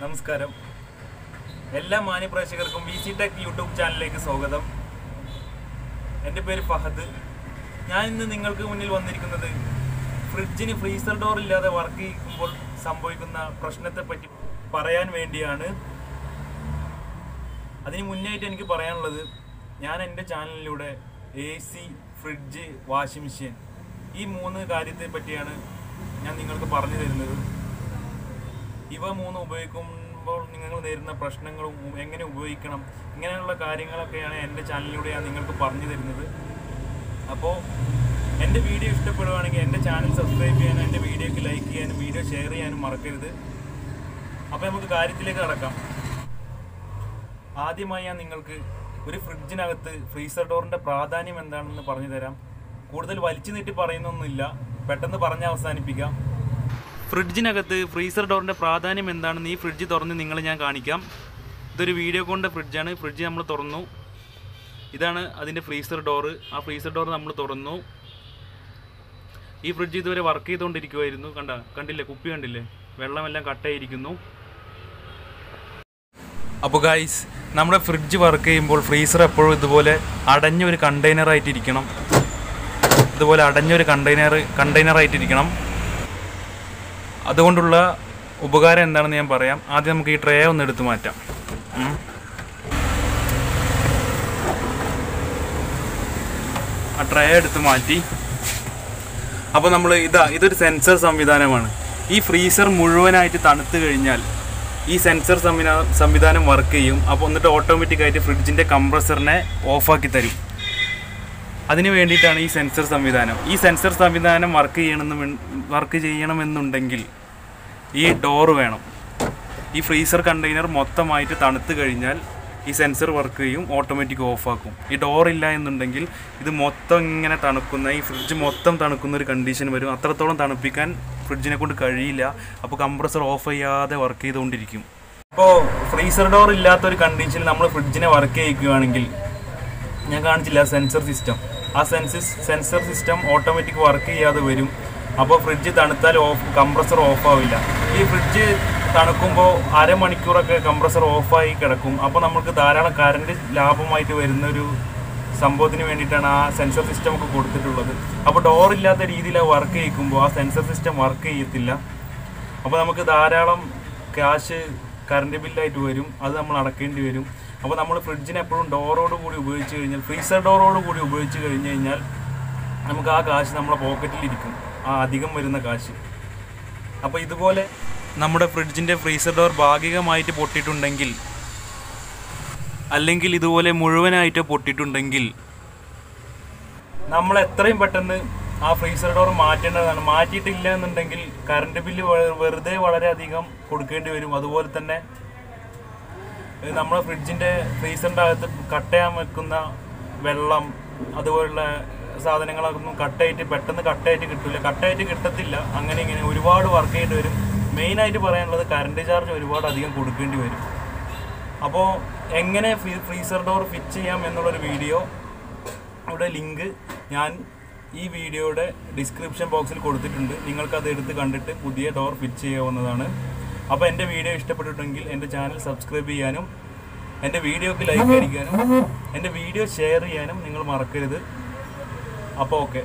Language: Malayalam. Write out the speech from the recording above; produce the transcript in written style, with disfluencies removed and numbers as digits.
നമസ്കാരം. എല്ലാ മാന്യപ്രേക്ഷകർക്കും VC Tech യൂട്യൂബ് ചാനലിലേക്ക് സ്വാഗതം. എൻ്റെ പേര് ഫഹദ്. ഞാൻ ഇന്ന് നിങ്ങൾക്ക് മുന്നിൽ വന്നിരിക്കുന്നത് ഫ്രിഡ്ജിന് ഫ്രീസർ ഡോർ ഇല്ലാതെ വർക്ക് ചെയ്യുമ്പോൾ സംഭവിക്കുന്ന പ്രശ്നത്തെപ്പറ്റി പറയാൻ വേണ്ടിയാണ്. അതിന് മുന്നായിട്ട് എനിക്ക് പറയാനുള്ളത്, ഞാൻ എൻ്റെ ചാനലിലൂടെ AC, ഫ്രിഡ്ജ്, വാഷിംഗ് മെഷീൻ ഈ 3 കാര്യത്തെ പറ്റിയാണ് ഞാൻ നിങ്ങൾക്ക് പറഞ്ഞു തരുന്നത്. ഇവ 3 ഉപയോഗിക്കുമ്പോൾ നിങ്ങൾ നേരിടുന്ന പ്രശ്നങ്ങളും എങ്ങനെ ഉപയോഗിക്കണം, ഇങ്ങനെയുള്ള കാര്യങ്ങളൊക്കെയാണ് എൻ്റെ ചാനലിലൂടെ ഞാൻ നിങ്ങൾക്ക് പറഞ്ഞു തരുന്നത്. അപ്പോൾ എൻ്റെ വീഡിയോ ഇഷ്ടപ്പെടുകയാണെങ്കിൽ എൻ്റെ ചാനൽ സബ്സ്ക്രൈബ് ചെയ്യാനും എൻ്റെ വീഡിയോയ്ക്ക് ലൈക്ക് ചെയ്യാനും വീഡിയോ ഷെയർ ചെയ്യാനും മറക്കരുത്. അപ്പോൾ നമുക്ക് കാര്യത്തിലേക്ക് കടക്കാം. ആദ്യമായി ഞാൻ നിങ്ങൾക്ക് ഒരു ഫ്രിഡ്ജിനകത്ത് ഫ്രീസർ ഡോറിൻ്റെ പ്രാധാന്യം എന്താണെന്ന് പറഞ്ഞു തരാം. കൂടുതൽ വലിച്ചു നീട്ടി പറയുന്നൊന്നുമില്ല, പെട്ടെന്ന് പറഞ്ഞ് അവസാനിപ്പിക്കാം. ഫ്രിഡ്ജിനകത്ത് ഫ്രീസർ ഡോറിൻ്റെ പ്രാധാന്യം എന്താണെന്ന് ഈ ഫ്രിഡ്ജ് തുറന്ന് നിങ്ങളെ ഞാൻ കാണിക്കാം. ഇതൊരു വീഡിയോ കോണിൻ്റെ ഫ്രിഡ്ജാണ്. ഫ്രിഡ്ജ് നമ്മൾ തുറന്നു. ഇതാണ് അതിൻ്റെ ഫ്രീസർ ഡോറ്. ആ ഫ്രീസർ ഡോർ നമ്മൾ തുറന്നു. ഈ ഫ്രിഡ്ജ് ഇതുവരെ വർക്ക് ചെയ്തുകൊണ്ടിരിക്കുമായിരുന്നു. കണ്ടില്ലേ, കുപ്പി കണ്ടില്ലേ, വെള്ളമെല്ലാം കട്ടായിരിക്കുന്നു. അപ്പോൾ ഗൈസ്, നമ്മുടെ ഫ്രിഡ്ജ് വർക്ക് ചെയ്യുമ്പോൾ ഫ്രീസർ എപ്പോഴും ഇതുപോലെ അടഞ്ഞൊരു കണ്ടെയ്നറായിട്ടിരിക്കണം. ഇതുപോലെ അടഞ്ഞൊരു കണ്ടെയ്നറായിട്ടിരിക്കണം. അതുകൊണ്ടുള്ള ഉപകാരം എന്താണെന്ന് ഞാൻ പറയാം. ആദ്യം നമുക്ക് ഈ ട്രേ ഒന്ന് എടുത്ത് മാറ്റാം. ആ ട്രേ എടുത്ത് മാറ്റി. അപ്പോൾ നമ്മൾ ഇതൊരു സെൻസർ സംവിധാനമാണ്. ഈ ഫ്രീസർ മുഴുവനായിട്ട് തണുത്ത് കഴിഞ്ഞാൽ ഈ സെൻസർ സംവിധാനം വർക്ക് ചെയ്യും. അപ്പോൾ എന്നിട്ട് ഓട്ടോമാറ്റിക്കായിട്ട് ഫ്രിഡ്ജിൻ്റെ കംപ്രസറിനെ ഓഫാക്കി തരും. അതിന് വേണ്ടിയിട്ടാണ് ഈ സെൻസർ സംവിധാനം. ഈ സെൻസർ സംവിധാനം വർക്ക് ചെയ്യണമെന്നുണ്ടെങ്കിൽ ഈ ഡോറ് വേണം. ഈ ഫ്രീസർ കണ്ടെയ്നർ മൊത്തമായിട്ട് തണുത്ത് കഴിഞ്ഞാൽ ഈ സെൻസർ വർക്ക് ചെയ്യും, ഓട്ടോമാറ്റിക് ഓഫാക്കും. ഈ ഡോറില്ല എന്നുണ്ടെങ്കിൽ ഇത് മൊത്തം ഇങ്ങനെ ഈ ഫ്രിഡ്ജ് മൊത്തം തണുക്കുന്ന ഒരു കണ്ടീഷൻ വരും. അത്രത്തോളം തണുപ്പിക്കാൻ ഫ്രിഡ്ജിനെ കൊണ്ട് കഴിയില്ല. അപ്പോൾ കംപ്രസർ ഓഫ് ചെയ്യാതെ വർക്ക് ചെയ്തുകൊണ്ടിരിക്കും. അപ്പോൾ ഫ്രീസർ ഡോർ ഇല്ലാത്തൊരു കണ്ടീഷനിൽ നമ്മൾ ഫ്രിഡ്ജിനെ വർക്ക് ചെയ്യിക്കുകയാണെങ്കിൽ, ഞാൻ കാണിച്ചില്ല സെൻസർ സിസ്റ്റം, ആ സെൻസർ സിസ്റ്റം ഓട്ടോമാറ്റിക് വർക്ക് ചെയ്യാതെ വരും. അപ്പോൾ ഫ്രിഡ്ജ് തണുത്താൽ കംപ്രസർ ഓഫാവില്ല. ഈ ഫ്രിഡ്ജ് തണുക്കുമ്പോൾ അരമണിക്കൂറൊക്കെ കംപ്രസർ ഓഫായി കിടക്കും. അപ്പോൾ നമുക്ക് ധാരാളം കറണ്ട് ലാഭമായിട്ട് വരുന്നൊരു സംഭവത്തിന് വേണ്ടിയിട്ടാണ് ആ സെൻസർ സിസ്റ്റം ഒക്കെ കൊടുത്തിട്ടുള്ളത്. അപ്പോൾ ഡോറില്ലാത്ത രീതിയിൽ വർക്ക് ചെയ്യിക്കുമ്പോൾ ആ സെൻസർ സിസ്റ്റം വർക്ക് ചെയ്യത്തില്ല. അപ്പോൾ നമുക്ക് ധാരാളം ക്യാഷ് കറണ്ട് ബില്ലായിട്ട് വരും. അത് നമ്മൾ അടക്കേണ്ടി വരും. അപ്പോൾ നമ്മൾ ഫ്രിഡ്ജിനെ എപ്പോഴും ഡോറോട് കൂടി ഉപയോഗിച്ച് കഴിഞ്ഞാൽ, ഫ്രീസർ ഡോറോട് കൂടി ഉപയോഗിച്ച് കഴിഞ്ഞാൽ നമുക്ക് ആ കാശ് നമ്മളെ പോക്കറ്റിലിരിക്കും, ആ അധികം വരുന്ന കാശ്. അപ്പോൾ ഇതുപോലെ നമ്മുടെ ഫ്രിഡ്ജിൻ്റെ ഫ്രീസർ ഡോർ ഭാഗികമായിട്ട് പൊട്ടിയിട്ടുണ്ടെങ്കിൽ, അല്ലെങ്കിൽ ഇതുപോലെ മുഴുവനായിട്ട് പൊട്ടിയിട്ടുണ്ടെങ്കിൽ, നമ്മൾ എത്രയും പെട്ടെന്ന് ആ ഫ്രീസർ ഡോർ മാറ്റേണ്ടതാണ്. മാറ്റിയിട്ടില്ല എന്നുണ്ടെങ്കിൽ കറണ്ട് ബില്ല് വെറുതെ വളരെയധികം കൊടുക്കേണ്ടി വരും. അതുപോലെ തന്നെ നമ്മളെ ഫ്രീസറിൻ്റെ അകത്ത് കട്ടയാൻ വെക്കുന്ന വെള്ളം, അതുപോലുള്ള സാധനങ്ങളൊന്നും പെട്ടെന്ന് കട്ടയായിട്ട് കിട്ടില്ല, കട്ടയായിട്ട് കിട്ടത്തില്ല. അങ്ങനെ ഇങ്ങനെ ഒരുപാട് വർക്ക് ചെയ്യേണ്ടി വരും. മെയിനായിട്ട് പറയാനുള്ളത് കറണ്ട് ചാർജ് ഒരുപാട് അധികം കൊടുക്കേണ്ടി വരും. അപ്പോൾ എങ്ങനെ ഫ്രീസർ ഡോർ ഫിറ്റ് ചെയ്യാം എന്നുള്ളൊരു വീഡിയോ ഇവിടെ ലിങ്ക് ഞാൻ ഈ വീഡിയോയുടെ ഡിസ്ക്രിപ്ഷൻ ബോക്സിൽ കൊടുത്തിട്ടുണ്ട്. നിങ്ങൾക്കത് എടുത്ത് കണ്ടിട്ട് പുതിയ ഡോർ ഫിറ്റ് ചെയ്യാവുന്നതാണ്. അപ്പോൾ എൻ്റെ വീഡിയോ ഇഷ്ടപ്പെട്ടിട്ടുണ്ടെങ്കിൽ എൻ്റെ ചാനൽ സബ്സ്ക്രൈബ് ചെയ്യാനും എൻ്റെ വീഡിയോക്ക് ലൈക്ക് അടിക്കാനും എൻ്റെ വീഡിയോ ഷെയർ ചെയ്യാനും നിങ്ങൾ മറക്കരുത്. അപ്പോൾ ഓക്കെ.